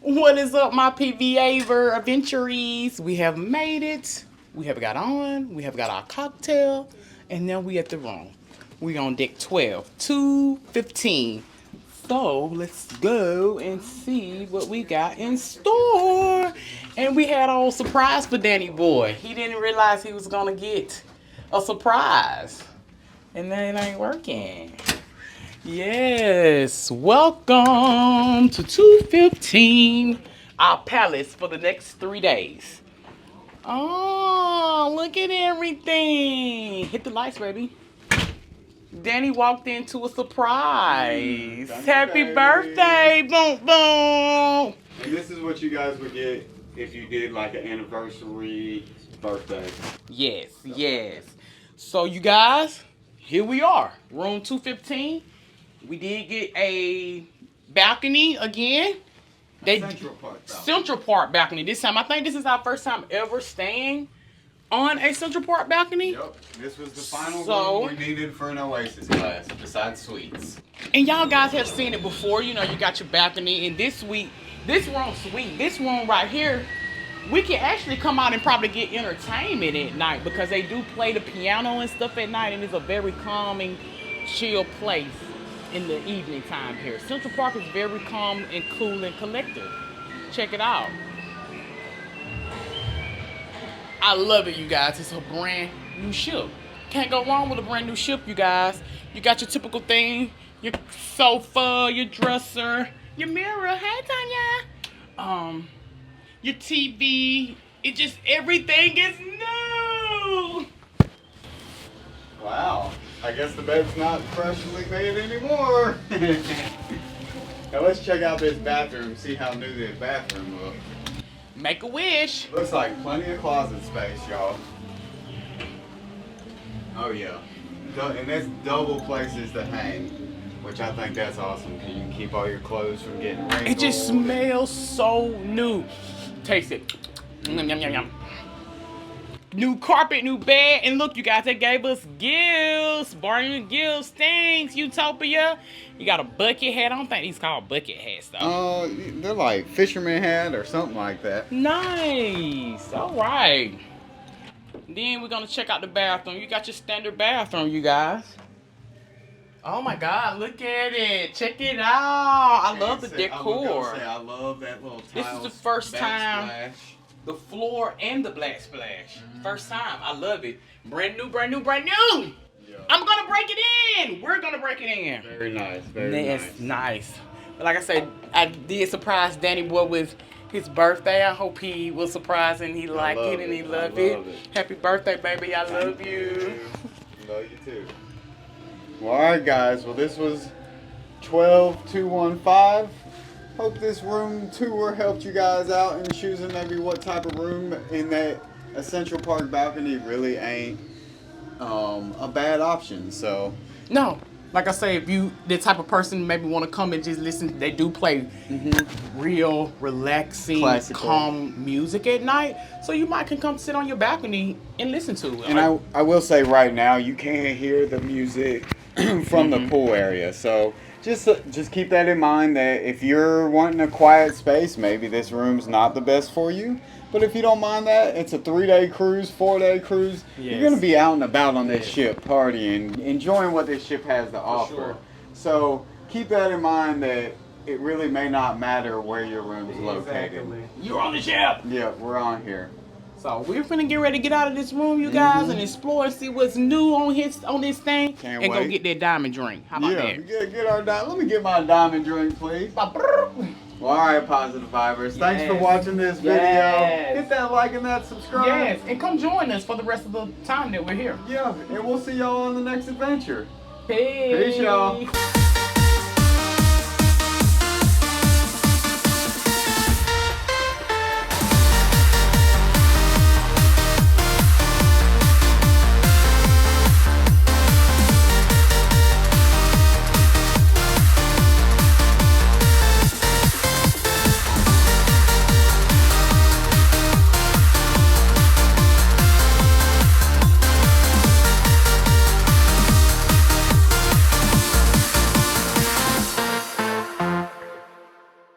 What is up, my PVA adventuries? We have made it. We have got on. We have got our cocktail. And now we at the room. We on deck 12. 2:15. So let's go and see what we got in store. And we had a whole surprise for Danny Boy. He didn't realize he was gonna get a surprise. And then it ain't working. Yes, welcome to 215, our palace for the next 3 days. Oh, look at everything. Hit the lights, baby. Danny walked into a surprise. Happy birthday, boom, boom. And this is what you guys would get if you did like an anniversary birthday. Yes, yes. So you guys, here we are, room 215. We did get a balcony again. Central Park balcony. This time, I think this is our first time ever staying on a Central Park balcony. Yep. This was the final room we needed for an Oasis class, besides suites. And y'all guys have seen it before. You know, you got your balcony. And this room right here, we can actually come out and probably get entertainment at night because they do play the piano and stuff at night, and it's a very calming, chill place in the evening time here. Central Park is very calm and cool and collective. Check it out. I love it, you guys. It's a brand new ship. Can't go wrong with a brand new ship, you guys. You got your typical thing, your sofa, your dresser, your mirror. Hey, Tanya. Your TV. It just, everything is new. Wow. I guess the bed's not freshly made anymore. Now let's check out this bathroom, see how new this bathroom looks. Make a wish. Looks like plenty of closet space, y'all. Oh yeah. And there's double places to hang, which I think that's awesome because you can keep all your clothes from getting wrinkled. It just smells so new. Taste it. Yum, yum, yum, yum. New carpet, new bed, and look, you guys, they gave us gifts. Barney gifts, things, Utopia. You got a bucket hat. I don't think these called bucket hats, though. They're like fisherman hat or something like that. Nice. All right. Then we're gonna check out the bathroom. You got your standard bathroom, you guys. Oh my God, look at it. Check it out. I love the decor. I love that little tile. This is the first time. The floor and the black splash. First time. I love it. Brand new, brand new, brand new. Yeah. I'm going to break it in. We're going to break it in. Very nice. Very nice. But like I said, I did surprise Danny Boy with his birthday. I hope he was surprised and he liked it and he loved it. Happy birthday, baby. I love you. Love you too. Well, all right, guys. Well, this was 12215. Hope this room tour helped you guys out in choosing maybe what type of room in that Central Park balcony really ain't a bad option. So no, like I say, if you the type of person maybe want to come and just listen, they do play real relaxing, classical, calm music at night. So you might can come sit on your balcony and listen to it. And I will say right now, you can't hear the music from the pool area. So just keep that in mind that if you're wanting a quiet space, maybe this room's not the best for you. But if you don't mind that, it's a 3-day cruise, 4-day cruise. Yes. You're going to be out and about on this ship, partying, enjoying what this ship has to offer. Sure. So keep that in mind that it really may not matter where your room's located. You're on the ship. Yeah, we're on here. So we're finna get ready to get out of this room, you guys, and explore and see what's new on this thing. Can't and wait. go get that diamond drink. How about that? Yeah, get our let me get my diamond drink, please. Well, all right, positive vibers. Thanks for watching this video. Hit that like and that subscribe. Yes, and come join us for the rest of the time that we're here. Yeah, and we'll see y'all on the next adventure. Peace. Peace, y'all.